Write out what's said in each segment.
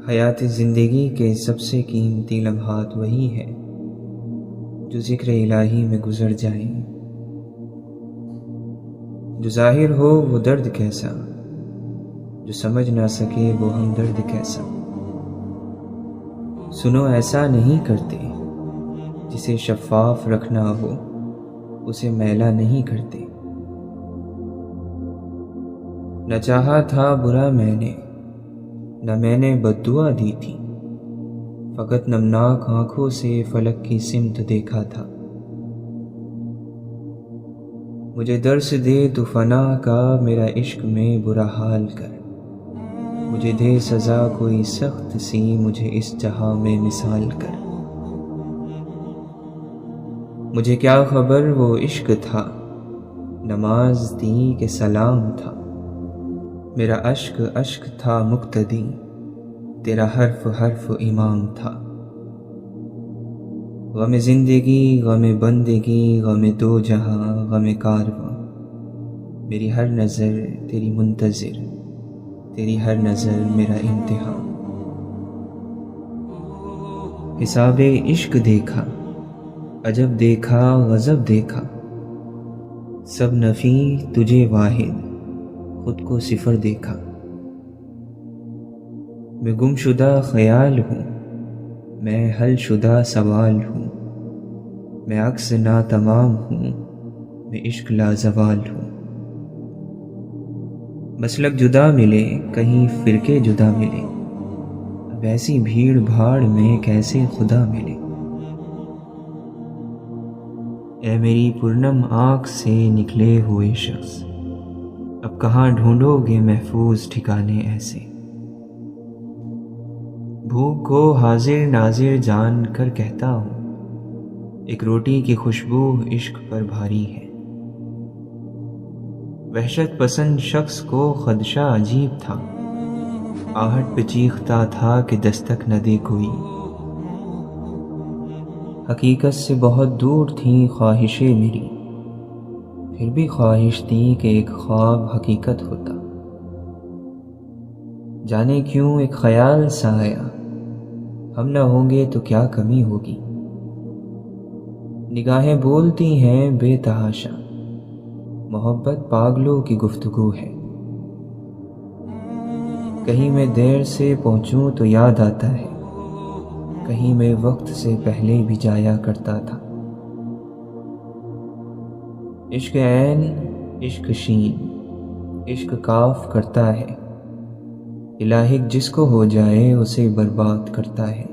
حیات زندگی کے سب سے قیمتی لمحات وہی ہے جو ذکر الہی میں گزر جائیں، جو ظاہر ہو وہ درد کیسا، جو سمجھ نہ سکے وہ ہمدرد کیسا۔ سنو ایسا نہیں کرتے، جسے شفاف رکھنا ہو اسے میلا نہیں کرتے۔ نہ چاہا تھا برا میں نے، نہ میں نے بد دعا دی تھی، فقط نمناک آنکھوں سے فلک کی سمت دیکھا تھا۔ مجھے درس دے تو فنا کا میرا عشق میں برا حال کر، مجھے دے سزا کوئی سخت سی مجھے اس جہاں میں مثال کر۔ مجھے کیا خبر وہ عشق تھا، نماز تھی کہ سلام تھا، میرا اشک اشک تھا مقتدی، تیرا حرف حرف امام تھا۔ غم زندگی غم بندگی غم دو جہاں غم کارواں، میری ہر نظر تیری منتظر، تیری ہر نظر میرا امتحان۔ حساب عشق دیکھا، عجب دیکھا غضب دیکھا، سب نفی تجھے واحد، خود کو صفر دیکھا۔ میں گم شدہ خیال ہوں، میں حل شدہ سوال ہوں، میں عکس ناتمام ہوں، میں عشق لازوال ہوں۔ مسلک جدا ملے کہیں فرقے جدا ملے، اب ایسی بھیڑ بھاڑ میں کیسے خدا ملے۔ اے میری پرنم آنکھ سے نکلے ہوئے شخص، اب کہاں ڈھونڈو گے محفوظ ٹھکانے ایسے۔ بھوک کو حاضر ناظر جان کر کہتا ہوں، ایک روٹی کی خوشبو عشق پر بھاری ہے۔ وحشت پسند شخص کو خدشہ عجیب تھا، آہٹ پہ چیختا تھا کہ دستک نہ دے کوئی۔ حقیقت سے بہت دور تھیں خواہشیں میری، پھر بھی خواہش تھی کہ ایک خواب حقیقت ہوتا۔ جانے کیوں ایک خیال سا آیا، ہم نہ ہوں گے تو کیا کمی ہوگی۔ نگاہیں بولتی ہیں بے تحاشا، محبت پاگلوں کی گفتگو ہے۔ کہیں میں دیر سے پہنچوں تو یاد آتا ہے، کہیں میں وقت سے پہلے بھی جایا کرتا تھا۔ عشق عین عشق شین عشق کاف کرتا ہے، الہک جس کو ہو جائے اسے برباد کرتا ہے۔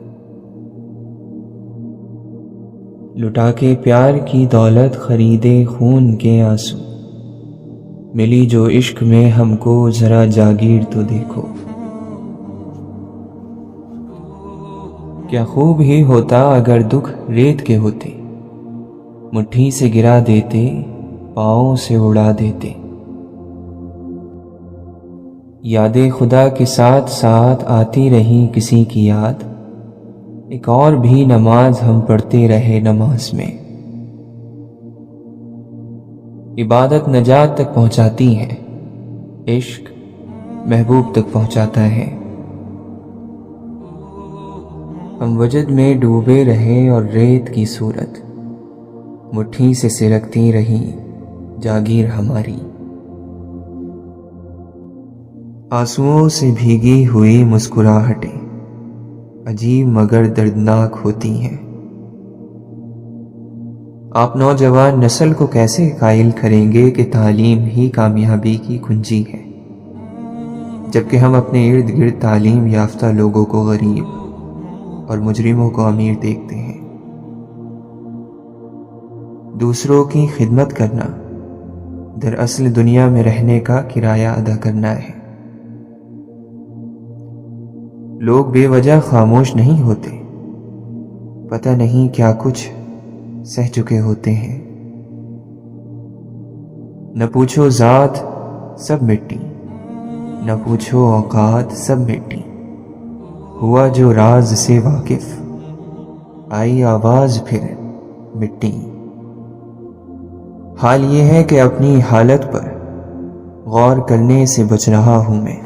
لٹا کے پیار کی دولت خریدے خون کے آنسو، ملی جو عشق میں ہم کو ذرا جاگیر تو دیکھو۔ کیا خوب ہی ہوتا اگر دکھ ریت کے ہوتے، مٹھی سے گرا دیتے پاؤں سے اڑا دیتے۔ یادیں خدا کے ساتھ ساتھ آتی رہی کسی کی یاد، ایک اور بھی نماز ہم پڑھتے رہے نماز میں۔ عبادت نجات تک پہنچاتی ہے، عشق محبوب تک پہنچاتا ہے۔ ہم وجد میں ڈوبے رہے اور ریت کی صورت مٹھی سے سرکتی رہی جاگیر ہماری۔ آنسوؤں سے بھیگی ہوئی مسکراہٹیں عجیب مگر دردناک ہوتی ہیں۔ آپ نوجوان نسل کو کیسے قائل کریں گے کہ تعلیم ہی کامیابی کی کنجی ہے، جبکہ ہم اپنے ارد گرد تعلیم یافتہ لوگوں کو غریب اور مجرموں کو امیر دیکھتے ہیں۔ دوسروں کی خدمت کرنا دراصل دنیا میں رہنے کا کرایہ ادا کرنا ہے۔ لوگ بے وجہ خاموش نہیں ہوتے، پتہ نہیں کیا کچھ سہ چکے ہوتے ہیں۔ نہ پوچھو ذات سب مٹی، نہ پوچھو اوقات سب مٹی، ہوا جو راز سے واقف آئی آواز پھر مٹی۔ حال یہ ہے کہ اپنی حالت پر غور کرنے سے بچ رہا ہوں میں،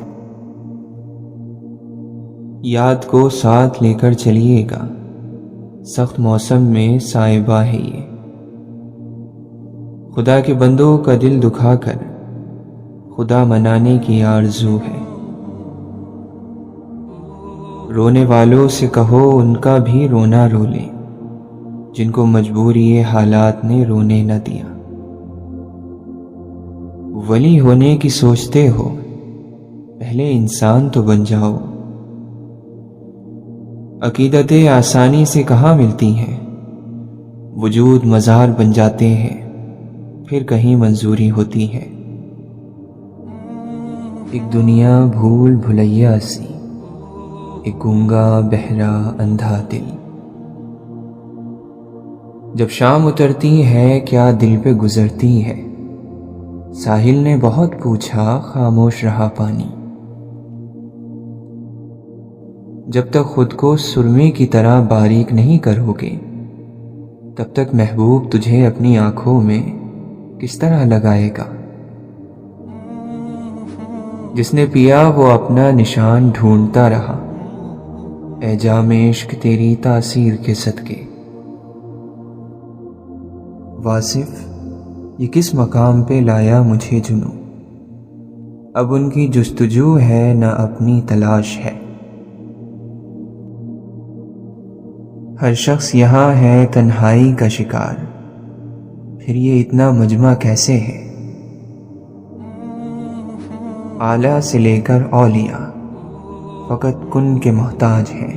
یاد کو ساتھ لے کر چلیے گا، سخت موسم میں صائبہ ہے یہ۔ خدا کے بندوں کا دل دکھا کر خدا منانے کی آرزو ہے۔ رونے والوں سے کہو ان کا بھی رونا رو لیں، جن کو مجبوری حالات نے رونے نہ دیا۔ ولی ہونے کی سوچتے ہو، پہلے انسان تو بن جاؤ۔ عقیدتیں آسانی سے کہاں ملتی ہیں، وجود مزار بن جاتے ہیں، پھر کہیں منظوری ہوتی ہے۔ ایک دنیا بھول بھلیا سی، ایک گونگا بہرا اندھا دل۔ جب شام اترتی ہے کیا دل پہ گزرتی ہے، ساحل نے بہت پوچھا خاموش رہا پانی۔ جب تک خود کو سرمے کی طرح باریک نہیں کرو گے، تب تک محبوب تجھے اپنی آنکھوں میں کس طرح لگائے گا۔ جس نے پیا وہ اپنا نشان ڈھونڈتا رہا، اے جام عشق تیری تاثیر کے صدقے۔ واصف یہ کس مقام پہ لایا مجھے جنوں، اب ان کی جستجو ہے نہ اپنی تلاش ہے۔ ہر شخص یہاں ہے تنہائی کا شکار، پھر یہ اتنا مجمع کیسے ہے۔ اعلیٰ سے لے کر اولیاء فقط کن کے محتاج ہیں۔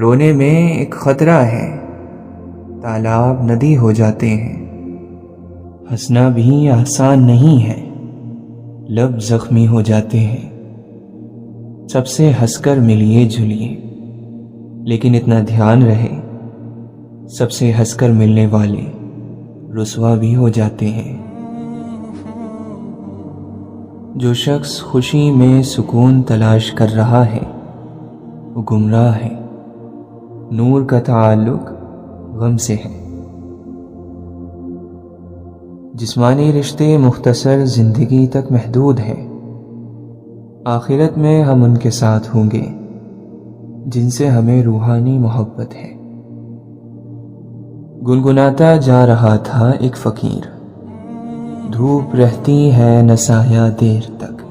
رونے میں ایک خطرہ ہے، تالاب ندی ہو جاتے ہیں۔ ہنسنا بھی آسان نہیں ہے، لب زخمی ہو جاتے ہیں۔ سب سے ہنس کر ملیے جھلیے، لیکن اتنا دھیان رہے سب سے ہنس کر ملنے والے رسوا بھی ہو جاتے ہیں۔ جو شخص خوشی میں سکون تلاش کر رہا ہے وہ گمراہ ہے، نور کا تعلق غم سے ہے۔ جسمانی رشتے مختصر زندگی تک محدود ہیں، آخرت میں ہم ان کے ساتھ ہوں گے جن سے ہمیں روحانی محبت ہے۔ گنگناتا جا رہا تھا ایک فقیر، دھوپ رہتی ہے نہ سایہ دیر تک۔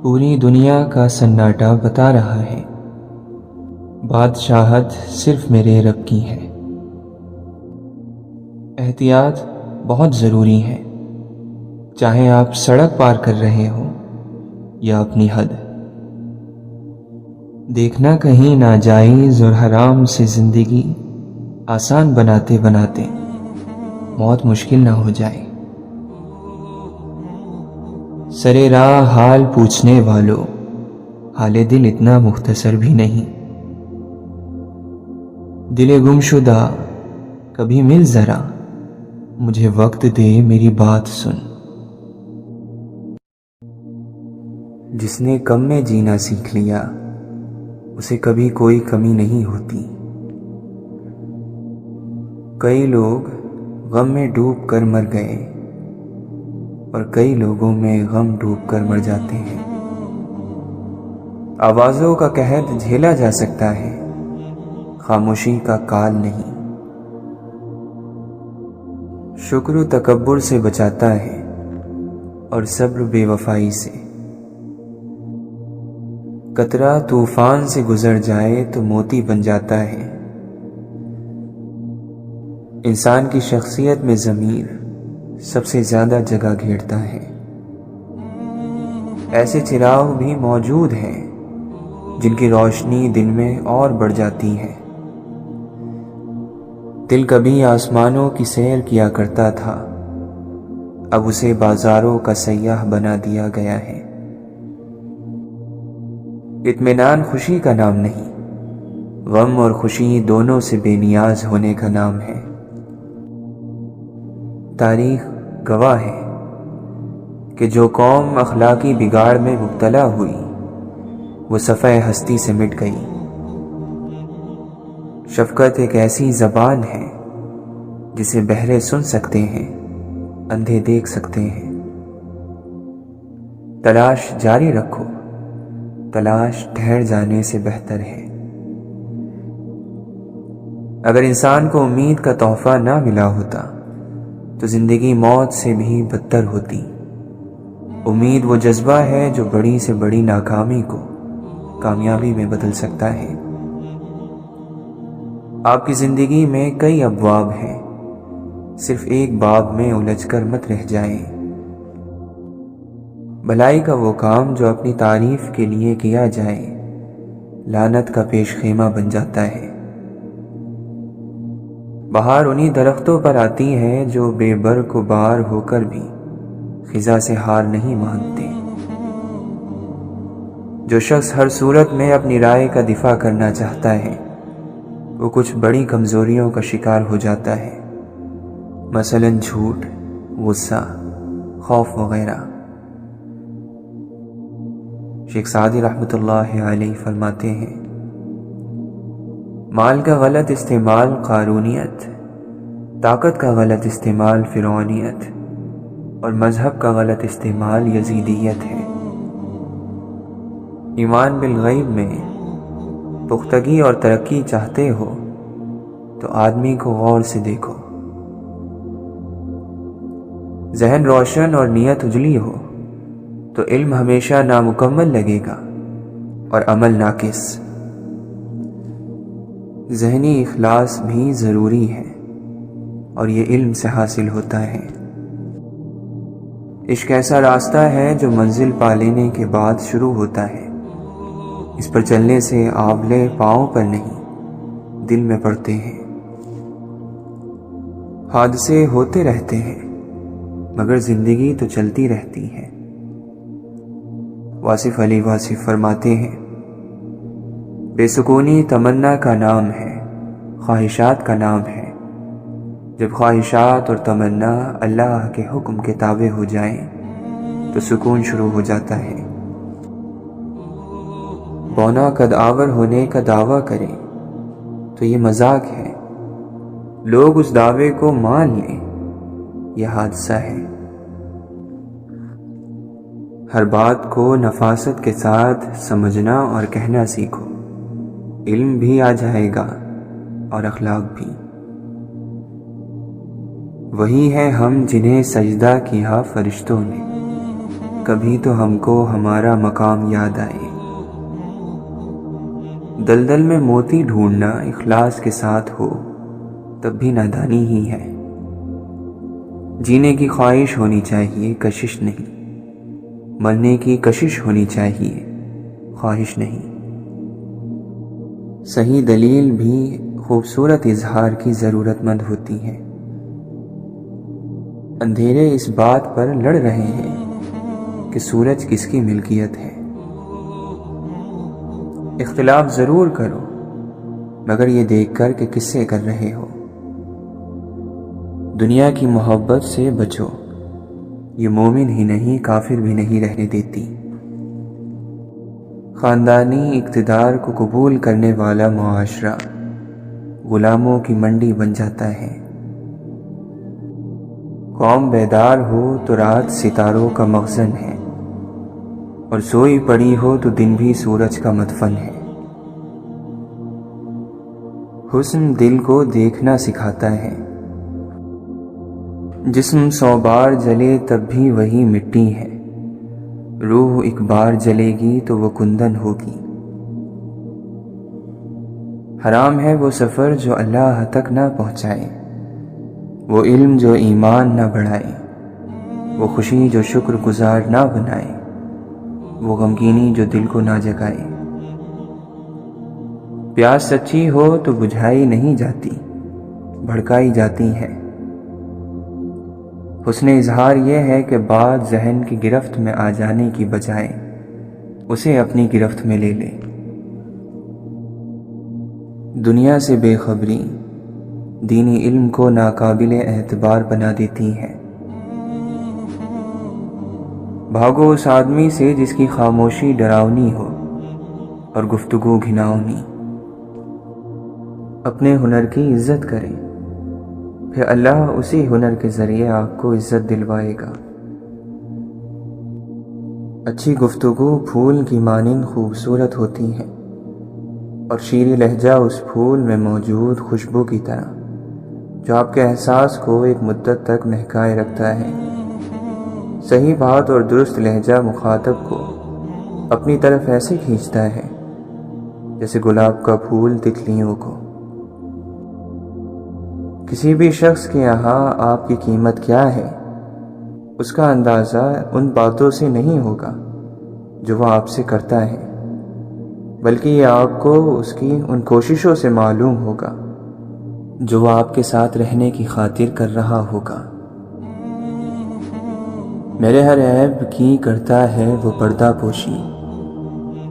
پوری دنیا کا سناٹا بتا رہا ہے بادشاہت صرف میرے رب کی ہے۔ احتیاط بہت ضروری ہے، چاہے آپ سڑک پار کر رہے ہوں یا اپنی حد۔ دیکھنا کہیں ناجائز اور حرام سے زندگی آسان بناتے بناتے موت مشکل نہ ہو جائے۔ سرے راہ حال پوچھنے والوں، حال دل اتنا مختصر بھی نہیں۔ دل گم شدہ کبھی مل ذرا، مجھے وقت دے میری بات سن۔ جس نے کم میں جینا سیکھ لیا اسے کبھی کوئی کمی نہیں ہوتی۔ کئی لوگ غم میں ڈوب کر مر گئے اور کئی لوگوں میں غم ڈوب کر مر جاتے ہیں۔ آوازوں کا قحط جھیلا جا سکتا ہے، خاموشی کا کال نہیں۔ شکر و تکبر سے بچاتا ہے اور صبر بے وفائی سے۔ قطرہ طوفان سے گزر جائے تو موتی بن جاتا ہے۔ انسان کی شخصیت میں ضمیر سب سے زیادہ جگہ گھیرتا ہے۔ ایسے چراغ بھی موجود ہیں جن کی روشنی دن میں اور بڑھ جاتی ہے۔ دل کبھی آسمانوں کی سیر کیا کرتا تھا، اب اسے بازاروں کا سیاح بنا دیا گیا ہے۔ اطمینان خوشی کا نام نہیں، غم اور خوشی دونوں سے بے نیاز ہونے کا نام ہے۔ تاریخ گواہ ہے کہ جو قوم اخلاقی بگاڑ میں مبتلا ہوئی وہ صفحہ ہستی سے مٹ گئی۔ شفقت ایک ایسی زبان ہے جسے بہرے سن سکتے ہیں، اندھے دیکھ سکتے ہیں۔ تلاش جاری رکھو، تلاش ٹھہر جانے سے بہتر ہے۔ اگر انسان کو امید کا تحفہ نہ ملا ہوتا تو زندگی موت سے بھی بدتر ہوتی۔ امید وہ جذبہ ہے جو بڑی سے بڑی ناکامی کو کامیابی میں بدل سکتا ہے۔ آپ کی زندگی میں کئی ابواب ہیں، صرف ایک باب میں الجھ کر مت رہ جائیں۔ بھلائی کا وہ کام جو اپنی تعریف کے لیے کیا جائے لعنت کا پیش خیمہ بن جاتا ہے۔ بہار انہی درختوں پر آتی ہے جو بے برگ و بار ہو کر بھی خزاں سے ہار نہیں مانتے۔ جو شخص ہر صورت میں اپنی رائے کا دفاع کرنا چاہتا ہے وہ کچھ بڑی کمزوریوں کا شکار ہو جاتا ہے، مثلا جھوٹ، غصہ، خوف وغیرہ۔ شیخ سعدی رحمۃ اللہ علیہ فرماتے ہیں، مال کا غلط استعمال قارونیت، طاقت کا غلط استعمال فرعونیت، اور مذہب کا غلط استعمال یزیدیت ہے۔ ایمان بالغیب میں پختگی اور ترقی چاہتے ہو تو آدمی کو غور سے دیکھو۔ ذہن روشن اور نیت اجلی ہو تو علم ہمیشہ نامکمل لگے گا اور عمل ناقص۔ ذہنی اخلاص بھی ضروری ہے اور یہ علم سے حاصل ہوتا ہے۔ عشق ایسا راستہ ہے جو منزل پا لینے کے بعد شروع ہوتا ہے۔ اس پر چلنے سے آبلے پاؤں پر نہیں دل میں پڑتے ہیں۔ حادثے ہوتے رہتے ہیں مگر زندگی تو چلتی رہتی ہے۔ واصف علی واصف فرماتے ہیں، بے سکونی تمنا کا نام ہے، خواہشات کا نام ہے۔ جب خواہشات اور تمنا اللہ کے حکم کے تابع ہو جائیں تو سکون شروع ہو جاتا ہے۔ بونا قد آور ہونے کا دعویٰ کرے تو یہ مذاق ہے، لوگ اس دعوے کو مان لیں یہ حادثہ ہے۔ ہر بات کو نفاست کے ساتھ سمجھنا اور کہنا سیکھو، علم بھی آ جائے گا اور اخلاق بھی۔ وہی ہیں ہم جنہیں سجدہ کیا فرشتوں نے، کبھی تو ہم کو ہمارا مقام یاد آئے۔ دلدل میں موتی ڈھونڈنا اخلاص کے ساتھ ہو تب بھی نادانی ہی ہے۔ جینے کی خواہش ہونی چاہیے، کشش نہیں۔ مرنے کی کشش ہونی چاہیے، خواہش نہیں۔ صحیح دلیل بھی خوبصورت اظہار کی ضرورت مند ہوتی ہے۔ اندھیرے اس بات پر لڑ رہے ہیں کہ سورج کس کی ملکیت ہے۔ اختلاف ضرور کرو مگر یہ دیکھ کر کہ کس سے کر رہے ہو۔ دنیا کی محبت سے بچو، یہ مومن ہی نہیں کافر بھی نہیں رہنے دیتی۔ خاندانی اقتدار کو قبول کرنے والا معاشرہ غلاموں کی منڈی بن جاتا ہے۔ قوم بیدار ہو تو رات ستاروں کا مخزن ہے، اور سوئی پڑی ہو تو دن بھی سورج کا مدفن ہے۔ حسن دل کو دیکھنا سکھاتا ہے، جسم 100 بار جلے تب بھی وہی مٹی ہے، روح ایک بار جلے گی تو وہ کندن ہوگی۔ حرام ہے وہ سفر جو اللہ تک نہ پہنچائے، وہ علم جو ایمان نہ بڑھائے، وہ خوشی جو شکر گزار نہ بنائے، وہ غمگینی جو دل کو نہ جگائے۔ پیاس سچی ہو تو بجھائی نہیں جاتی، بھڑکائی جاتی ہے۔ حسن اظہار یہ ہے کہ بات ذہن کی گرفت میں آ جانے کی بجائے اسے اپنی گرفت میں لے لے۔ دنیا سے بے خبری دینی علم کو ناقابل اعتبار بنا دیتی ہے۔ بھاگو اس آدمی سے جس کی خاموشی ڈراؤنی ہو اور گفتگو گھناؤنی۔ اپنے ہنر کی عزت کریں، پھر اللہ اسی ہنر کے ذریعے آپ کو عزت دلوائے گا۔ اچھی گفتگو پھول کی مانند خوبصورت ہوتی ہے، اور شیریں لہجہ اس پھول میں موجود خوشبو کی طرح جو آپ کے احساس کو ایک مدت تک مہکائے رکھتا ہے۔ صحیح بات اور درست لہجہ مخاطب کو اپنی طرف ایسے کھینچتا ہے جیسے گلاب کا پھول تتلیوں کو۔ کسی بھی شخص کے یہاں آپ کی قیمت کیا ہے، اس کا اندازہ ان باتوں سے نہیں ہوگا جو وہ آپ سے کرتا ہے، بلکہ یہ آپ کو اس کی ان کوششوں سے معلوم ہوگا جو وہ آپ کے ساتھ رہنے کی خاطر کر رہا ہوگا۔ میرے ہر عیب کی کرتا ہے وہ پردہ پوشی،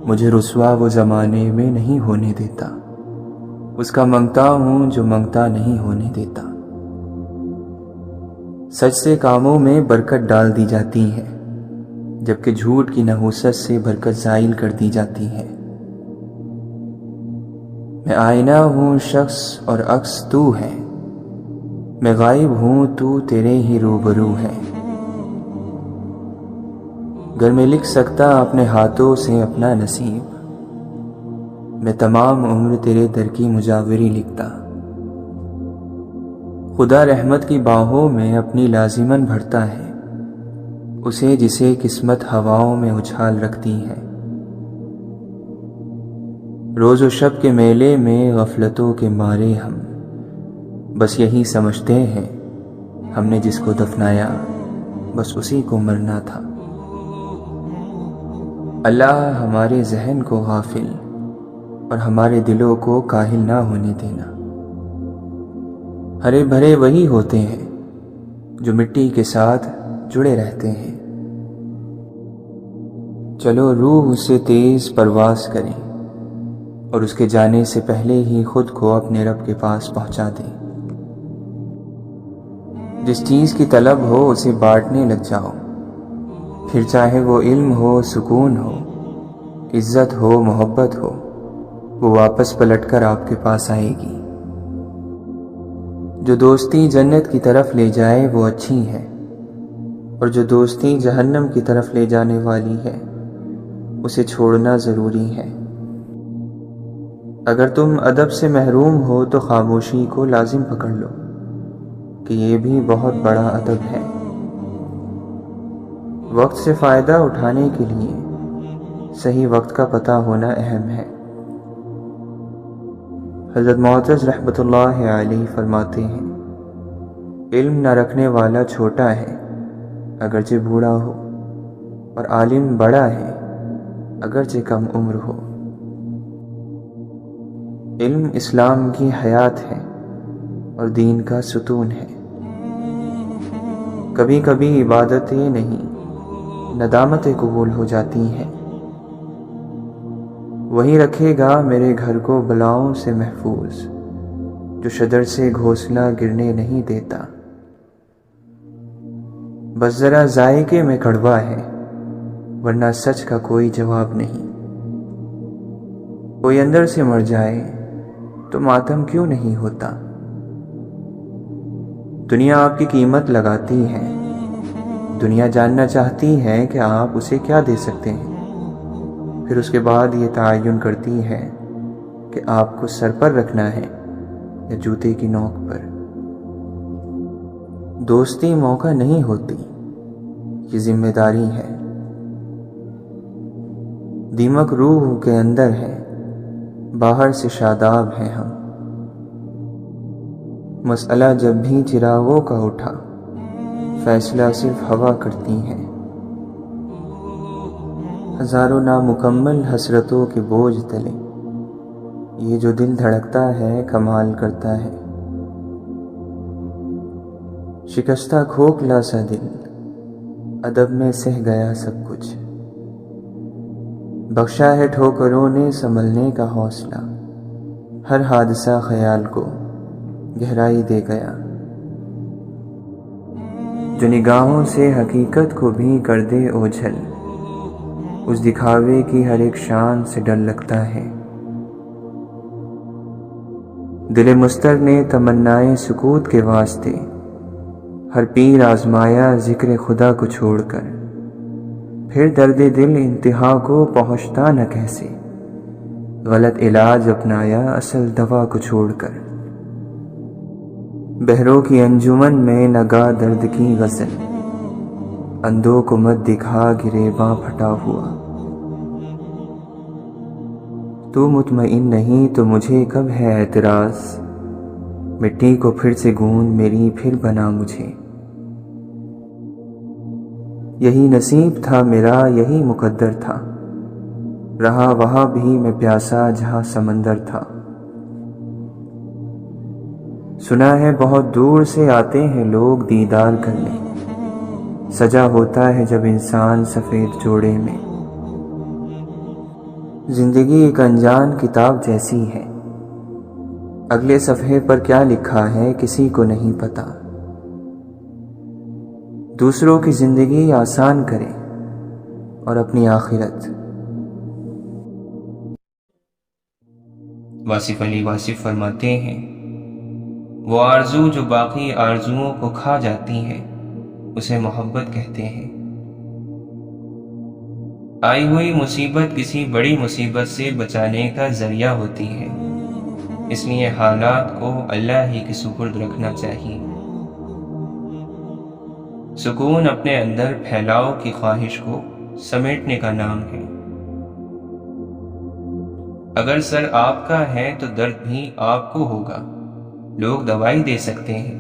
مجھے رسوا وہ زمانے میں نہیں ہونے دیتا، اس کا منگتا ہوں جو منگتا نہیں ہونے دیتا۔ سچ سے کاموں میں برکت ڈال دی جاتی ہے، جبکہ جھوٹ کی نحوست سے برکت زائل کر دی جاتی ہے۔ میں آئینہ ہوں شخص اور عکس تو ہے، میں غائب ہوں تو تیرے ہی روبرو ہے۔ گر میں لکھ سکتا اپنے ہاتھوں سے اپنا نصیب، میں تمام عمر تیرے در کی مجاوری لکھتا۔ خدا رحمت کی باہوں میں اپنی لازماً بھرتا ہے اسے جسے قسمت ہواؤں میں اچھال رکھتی ہے۔ روز و شب کے میلے میں غفلتوں کے مارے ہم بس یہی سمجھتے ہیں ہم نے جس کو دفنایا بس اسی کو مرنا تھا۔ اللہ ہمارے ذہن کو غافل اور ہمارے دلوں کو کاہل نہ ہونے دینا۔ ہرے بھرے وہی ہوتے ہیں جو مٹی کے ساتھ جڑے رہتے ہیں۔ چلو روح اس سے تیز پرواز کریں اور اس کے جانے سے پہلے ہی خود کو اپنے رب کے پاس پہنچا دیں۔ جس چیز کی طلب ہو اسے بانٹنے لگ جاؤ، پھر چاہے وہ علم ہو، سکون ہو، عزت ہو، محبت ہو، وہ واپس پلٹ کر آپ کے پاس آئے گی۔ جو دوستی جنت کی طرف لے جائے وہ اچھی ہے، اور جو دوستی جہنم کی طرف لے جانے والی ہے اسے چھوڑنا ضروری ہے۔ اگر تم ادب سے محروم ہو تو خاموشی کو لازم پکڑ لو کہ یہ بھی بہت بڑا ادب ہے۔ وقت سے فائدہ اٹھانے کے لیے صحیح وقت کا پتہ ہونا اہم ہے۔ حضرت معتز رحمۃ اللہ علیہ فرماتے ہیں، علم نہ رکھنے والا چھوٹا ہے اگرچہ بوڑھا ہو، اور عالم بڑا ہے اگرچہ کم عمر ہو۔ علم اسلام کی حیات ہے اور دین کا ستون ہے۔ کبھی کبھی عبادتیں نہیں ندامتیں قبول ہو جاتی ہیں۔ وہی رکھے گا میرے گھر کو بلاؤں سے محفوظ جو شجر سے گھونسلہ گرنے نہیں دیتا۔ بس ذرا ذائقے میں کڑوا ہے ورنہ سچ کا کوئی جواب نہیں۔ کوئی اندر سے مر جائے تو ماتم کیوں نہیں ہوتا؟ دنیا آپ کی قیمت لگاتی ہے، دنیا جاننا چاہتی ہے کہ آپ اسے کیا دے سکتے ہیں، پھر اس کے بعد یہ تعین کرتی ہے کہ آپ کو سر پر رکھنا ہے یا جوتے کی نوک پر۔ دوستی موقع نہیں ہوتی، یہ ذمہ داری ہے۔ دیمک روح کے اندر ہے، باہر سے شاداب ہیں ہم۔ مسئلہ جب بھی چراغوں کا اٹھا، فیصلہ صرف ہوا کرتی ہے۔ ہزاروں نامکمل حسرتوں کے بوجھ تلے یہ جو دل دھڑکتا ہے کمال کرتا ہے۔ شکستہ کھوکھلا سا دل ادب میں سہ گیا سب کچھ، بخشا ہے ٹھوکروں نے سنبھلنے کا حوصلہ، ہر حادثہ خیال کو گہرائی دے گیا۔ جو نگاہوں سے حقیقت کو بھی کر دے اوجھل، اس دکھاوے کی ہر ایک شان سے ڈر لگتا ہے۔ دل مستر نے تمنائے سکوت کے واسطے ہر پیر آزمایا ذکر خدا کو چھوڑ کر، پھر درد دل انتہا کو پہنچتا نہ کیسے، غلط علاج اپنایا اصل دوا کو چھوڑ کر۔ بہروں کی انجمن میں نگا درد کی غزل، اندھوں کو مت دکھا گریباں پھٹا ہوا۔ تو مطمئن نہیں تو مجھے کب ہے اعتراض، مٹی کو پھر سے گوند میری پھر بنا مجھے۔ یہی نصیب تھا میرا، یہی مقدر تھا، رہا وہاں بھی میں پیاسا جہاں سمندر تھا۔ سنا ہے بہت دور سے آتے ہیں لوگ دیدار کرنے، سجا ہوتا ہے جب انسان سفید جوڑے میں۔ زندگی ایک انجان کتاب جیسی ہے، اگلے صفحے پر کیا لکھا ہے کسی کو نہیں پتا۔ دوسروں کی زندگی آسان کرے اور اپنی آخرت۔ واصف علی واصف فرماتے ہیں، وہ آرزو جو باقی آرزوؤں کو کھا جاتی ہے اسے محبت کہتے ہیں۔ آئی ہوئی مصیبت کسی بڑی مصیبت سے بچانے کا ذریعہ ہوتی ہے، اس لیے حالات کو اللہ ہی کے سپرد رکھنا چاہیے۔ سکون اپنے اندر پھیلاؤ کی خواہش کو سمیٹنے کا نام ہے۔ اگر سر آپ کا ہے تو درد بھی آپ کو ہوگا۔ لوگ دوائی دے سکتے ہیں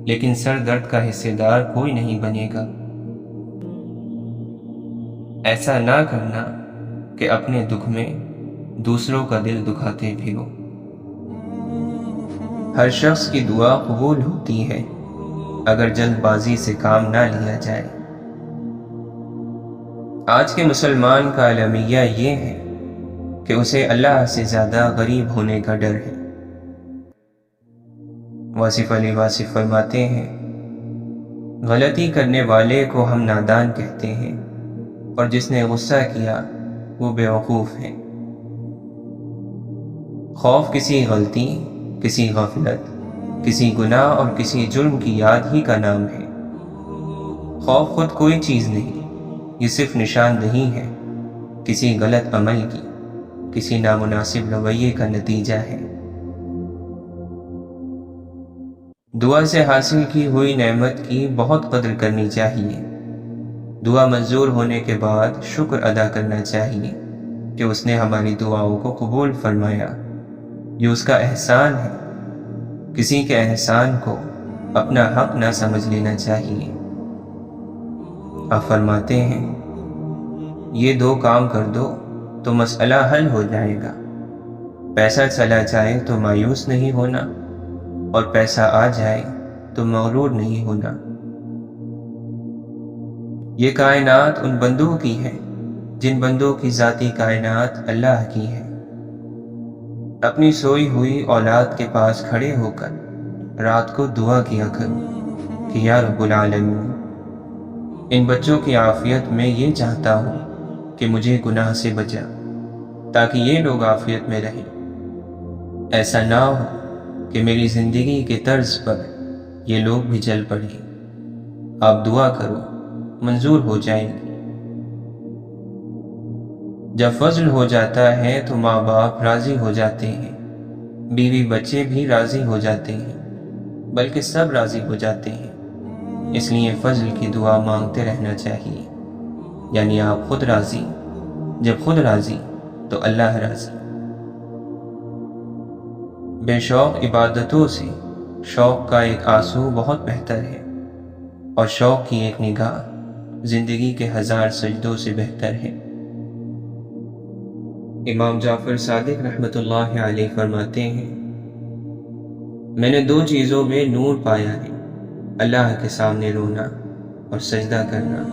لیکن سر درد کا حصے دار کوئی نہیں بنے گا۔ ایسا نہ کرنا کہ اپنے دکھ میں دوسروں کا دل دکھاتے پھرو۔ ہر شخص کی دعا قبول ہوتی ہے اگر جلد بازی سے کام نہ لیا جائے۔ آج کے مسلمان کا المیہ یہ ہے کہ اسے اللہ سے زیادہ غریب ہونے کا ڈر ہے۔ واصف علی واصف فرماتے ہیں، غلطی کرنے والے کو ہم نادان کہتے ہیں اور جس نے غصہ کیا وہ بیوقوف ہے۔ خوف کسی غلطی، کسی غفلت، کسی گناہ اور کسی جرم کی یاد ہی کا نام ہے۔ خوف خود کوئی چیز نہیں، یہ صرف نشاندہی ہے کسی غلط عمل کی، کسی نامناسب رویے کا نتیجہ ہے۔ دعا سے حاصل کی ہوئی نعمت کی بہت قدر کرنی چاہیے۔ دعا منظور ہونے کے بعد شکر ادا کرنا چاہیے کہ اس نے ہماری دعاؤں کو قبول فرمایا، یہ اس کا احسان ہے۔ کسی کے احسان کو اپنا حق نہ سمجھ لینا چاہیے۔ آپ فرماتے ہیں، یہ دو کام کر دو تو مسئلہ حل ہو جائے گا۔ پیسہ چلا جائے تو مایوس نہیں ہونا، اور پیسہ آ جائے تو مغرور نہیں ہونا۔ یہ کائنات ان بندوں کی ہے جن بندوں کی ذاتی کائنات اللہ کی ہے۔ اپنی سوئی ہوئی اولاد کے پاس کھڑے ہو کر رات کو دعا کیا کرو کہ یا رب العالمین، ان بچوں کی عافیت میں یہ چاہتا ہوں کہ مجھے گناہ سے بچا تاکہ یہ لوگ عافیت میں رہیں۔ ایسا نہ ہو کہ میری زندگی کے طرز پر یہ لوگ بھی چل پڑیں۔ آپ دعا کرو، منظور ہو جائیں گی۔ جب فضل ہو جاتا ہے تو ماں باپ راضی ہو جاتے ہیں، بیوی بچے بھی راضی ہو جاتے ہیں، بلکہ سب راضی ہو جاتے ہیں۔ اس لیے فضل کی دعا مانگتے رہنا چاہیے، یعنی آپ خود راضی، جب خود راضی تو اللہ راضی۔ بے شوق عبادتوں سے شوق کا ایک آنسو بہت بہتر ہے، اور شوق کی ایک نگاہ زندگی کے 1000 سجدوں سے بہتر ہے۔ امام جعفر صادق رحمۃ اللہ علیہ فرماتے ہیں، میں نے 2 چیزوں میں نور پایا ہے، اللہ کے سامنے رونا اور سجدہ کرنا۔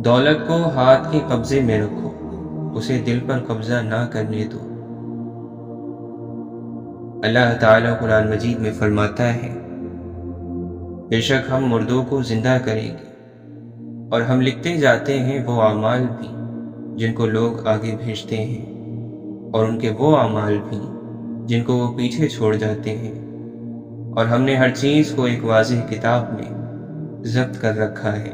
دولت کو ہاتھ کے قبضے میں رکھو، اسے دل پر قبضہ نہ کرنے دو۔ اللہ تعالیٰ قرآن مجید میں فرماتا ہے، بے شک ہم مردوں کو زندہ کریں گے، اور ہم لکھتے جاتے ہیں وہ اعمال بھی جن کو لوگ آگے بھیجتے ہیں، اور ان کے وہ اعمال بھی جن کو وہ پیچھے چھوڑ جاتے ہیں، اور ہم نے ہر چیز کو ایک واضح کتاب میں ضبط کر رکھا ہے۔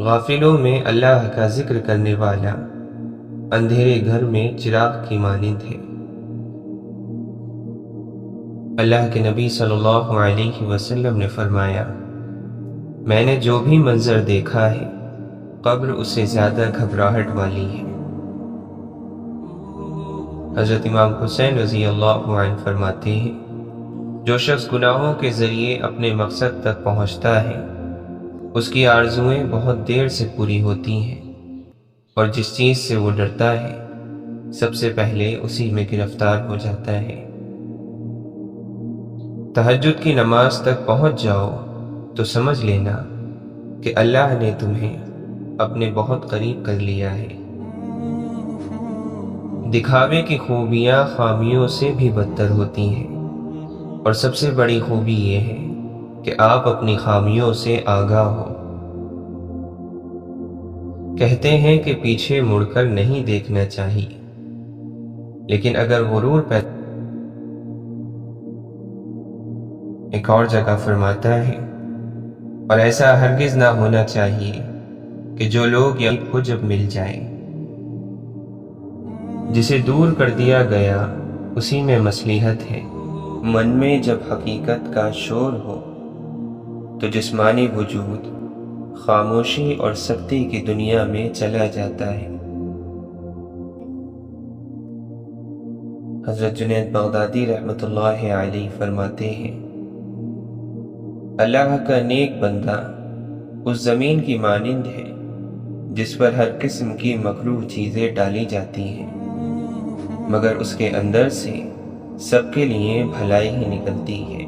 غافلوں میں اللہ کا ذکر کرنے والا اندھیرے گھر میں چراغ کی مانند ہے۔ اللہ کے نبی صلی اللہ علیہ وسلم نے فرمایا، میں نے جو بھی منظر دیکھا ہے قبر اس سے زیادہ گھبراہٹ والی ہے۔ حضرت امام حسین رضی اللہ عنہ فرماتے ہیں، جو شخص گناہوں کے ذریعے اپنے مقصد تک پہنچتا ہے اس کی آرزوئیں بہت دیر سے پوری ہوتی ہیں، اور جس چیز سے وہ ڈرتا ہے سب سے پہلے اسی میں گرفتار ہو جاتا ہے۔ تہجد کی نماز تک پہنچ جاؤ تو سمجھ لینا کہ اللہ نے تمہیں اپنے بہت قریب کر لیا ہے۔ دکھاوے کی خوبیاں خامیوں سے بھی بدتر ہوتی ہیں، اور سب سے بڑی خوبی یہ ہے کہ آپ اپنی خامیوں سے آگاہ ہو۔ کہتے ہیں کہ پیچھے مڑ کر نہیں دیکھنا چاہیے، لیکن اگر غرور پیدا، ایک اور جگہ فرماتا ہے، اور ایسا ہرگز نہ ہونا چاہیے کہ جو لوگ یا کو جب مل جائیں، جسے دور کر دیا گیا اسی میں مصلحت ہے۔ من میں جب حقیقت کا شور ہو تو جسمانی وجود خاموشی اور سکتی کی دنیا میں چلا جاتا ہے۔ حضرت جنید بغدادی رحمۃ اللہ علیہ فرماتے ہیں، اللہ کا نیک بندہ اس زمین کی مانند ہے جس پر ہر قسم کی مکروہ چیزیں ڈالی جاتی ہیں، مگر اس کے اندر سے سب کے لیے بھلائی ہی نکلتی ہے۔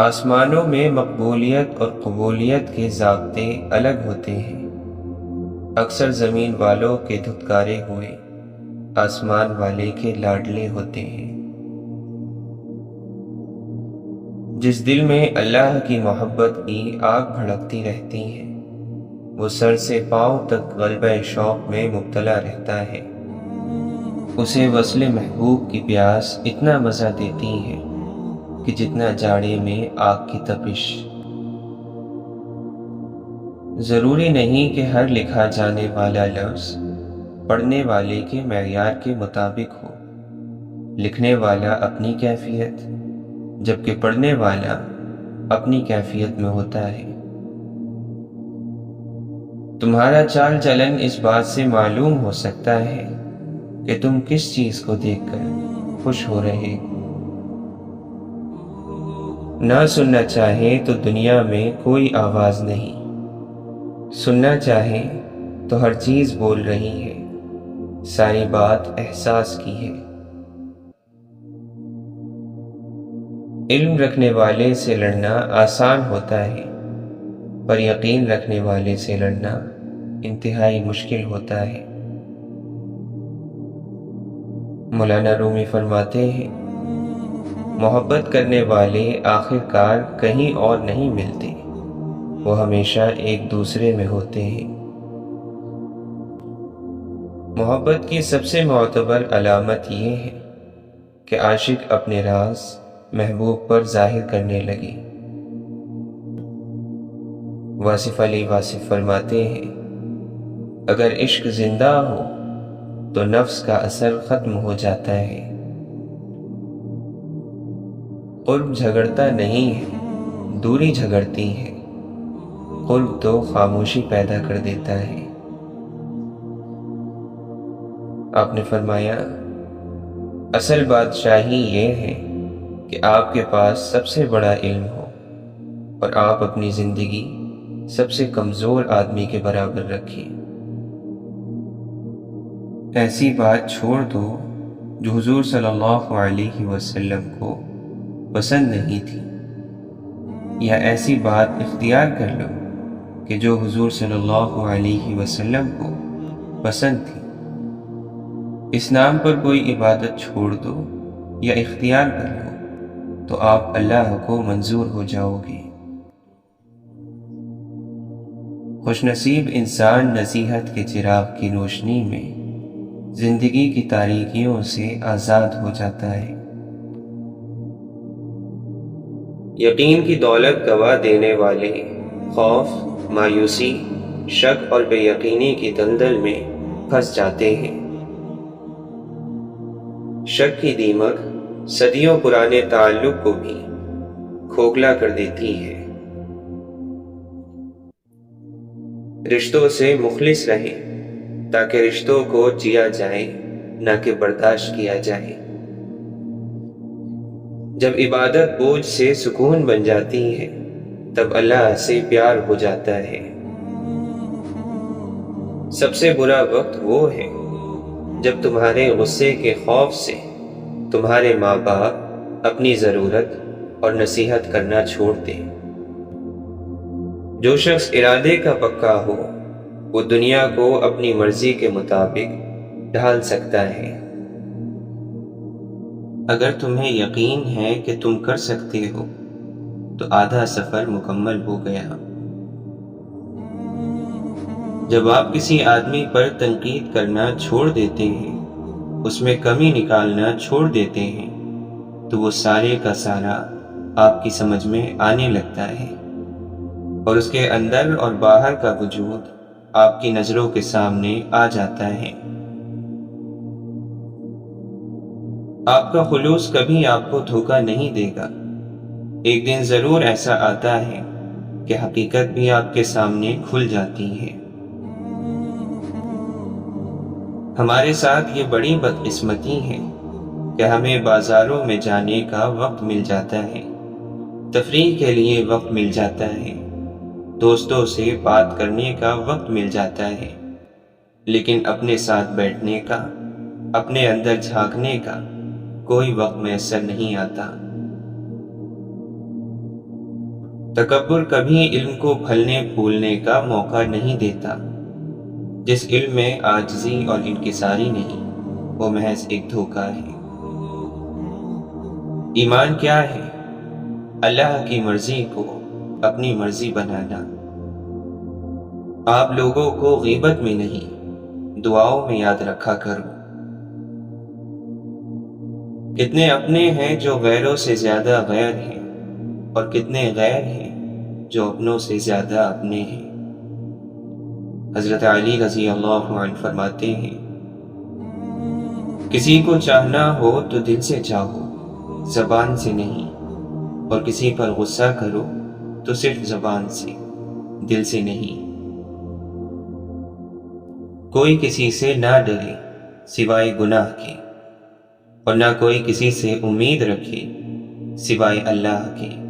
آسمانوں میں مقبولیت اور قبولیت کے ضابطے الگ ہوتے ہیں۔ اکثر زمین والوں کے دھتکارے ہوئے آسمان والے کے لاڈلے ہوتے ہیں۔ جس دل میں اللہ کی محبت کی آگ بھڑکتی رہتی ہے وہ سر سے پاؤں تک غلبہ شوق میں مبتلا رہتا ہے۔ اسے وصل محبوب کی پیاس اتنا مزہ دیتی ہے کہ جتنا جاڑے میں آگ کی تپش۔ ضروری نہیں کہ ہر لکھا جانے والا لفظ پڑھنے والے کے معیار کے مطابق ہو۔ لکھنے والا اپنی کیفیت جبکہ پڑھنے والا اپنی کیفیت میں ہوتا ہے۔ تمہارا چال چلن اس بات سے معلوم ہو سکتا ہے کہ تم کس چیز کو دیکھ کر خوش ہو رہے ہو۔ نہ سننا چاہے تو دنیا میں کوئی آواز نہیں، سننا چاہے تو ہر چیز بول رہی ہے، ساری بات احساس کی ہے۔ علم رکھنے والے سے لڑنا آسان ہوتا ہے، پر یقین رکھنے والے سے لڑنا انتہائی مشکل ہوتا ہے۔ مولانا رومی فرماتے ہیں، محبت کرنے والے آخر کار کہیں اور نہیں ملتے، وہ ہمیشہ ایک دوسرے میں ہوتے ہیں۔ محبت کی سب سے معتبر علامت یہ ہے کہ عاشق اپنے راز محبوب پر ظاہر کرنے لگے۔ واصف علی واصف فرماتے ہیں، اگر عشق زندہ ہو تو نفس کا اثر ختم ہو جاتا ہے۔ قرب جھگڑتا نہیں ہے، دوری جھگڑتی ہے، قرب تو خاموشی پیدا کر دیتا ہے۔ آپ نے فرمایا، اصل بادشاہی یہ ہے کہ آپ کے پاس سب سے بڑا علم ہو اور آپ اپنی زندگی سب سے کمزور آدمی کے برابر رکھیں۔ ایسی بات چھوڑ دو جو حضور صلی اللہ علیہ وسلم کو پسند نہیں تھی، یا ایسی بات اختیار کر لو کہ جو حضور صلی اللہ علیہ وسلم کو پسند تھی۔ اس نام پر کوئی عبادت چھوڑ دو یا اختیار کر لو تو آپ اللہ کو منظور ہو جاؤ گے۔ خوش نصیب انسان نصیحت کے چراغ کی روشنی میں زندگی کی تاریکیوں سے آزاد ہو جاتا ہے۔ یقین کی دولت گوا دینے والے خوف، مایوسی، شک اور بے یقینی کی دلدل میں پھنس جاتے ہیں۔ شک کی دیمک صدیوں پرانے تعلق کو بھی کھوکھلا کر دیتی ہے۔ رشتوں سے مخلص رہیں تاکہ رشتوں کو جیا جائے نہ کہ برداشت کیا جائے۔ جب عبادت بوجھ سے سکون بن جاتی ہے تب اللہ سے پیار ہو جاتا ہے۔ سب سے برا وقت وہ ہے جب تمہارے غصے کے خوف سے تمہارے ماں باپ اپنی ضرورت اور نصیحت کرنا چھوڑ دیں۔ جو شخص ارادے کا پکا ہو وہ دنیا کو اپنی مرضی کے مطابق ڈھال سکتا ہے۔ اگر تمہیں یقین ہے کہ تم کر سکتے ہو تو آدھا سفر مکمل ہو گیا۔ جب آپ کسی آدمی پر تنقید کرنا چھوڑ دیتے ہیں، اس میں کمی نکالنا چھوڑ دیتے ہیں، تو وہ سارے کا سارا آپ کی سمجھ میں آنے لگتا ہے اور اس کے اندر اور باہر کا وجود آپ کی نظروں کے سامنے آ جاتا ہے۔ آپ کا خلوص کبھی آپ کو دھوکہ نہیں دے گا۔ ایک دن ضرور ایسا آتا ہے کہ حقیقت بھی آپ کے سامنے کھل جاتی ہے۔ ہمارے ساتھ یہ بڑی بدقسمتی ہے کہ ہمیں بازاروں میں جانے کا وقت مل جاتا ہے، تفریح کے لیے وقت مل جاتا ہے، دوستوں سے بات کرنے کا وقت مل جاتا ہے، لیکن اپنے ساتھ بیٹھنے کا، اپنے اندر جھانکنے کا کوئی وقت میسر نہیں آتا۔ تکبر کبھی علم کو پھلنے پھولنے کا موقع نہیں دیتا۔ جس علم میں عاجزی اور انکساری نہیں، وہ محض ایک دھوکہ ہے۔ ایمان کیا ہے؟ اللہ کی مرضی کو اپنی مرضی بنانا۔ آپ لوگوں کو غیبت میں نہیں، دعاؤں میں یاد رکھا کرو۔ کتنے اپنے ہیں جو غیروں سے زیادہ غیر ہیں، اور کتنے غیر ہیں جو اپنوں سے زیادہ اپنے ہیں۔ حضرت علی رضی اللہ عنہ فرماتے ہیں، کسی کو چاہنا ہو تو دل سے چاہو، زبان سے نہیں، اور کسی پر غصہ کرو تو صرف زبان سے، دل سے نہیں۔ کوئی کسی سے نہ ڈرے سوائے گناہ کے، اور نہ کوئی کسی سے امید رکھے سوائے اللہ کے۔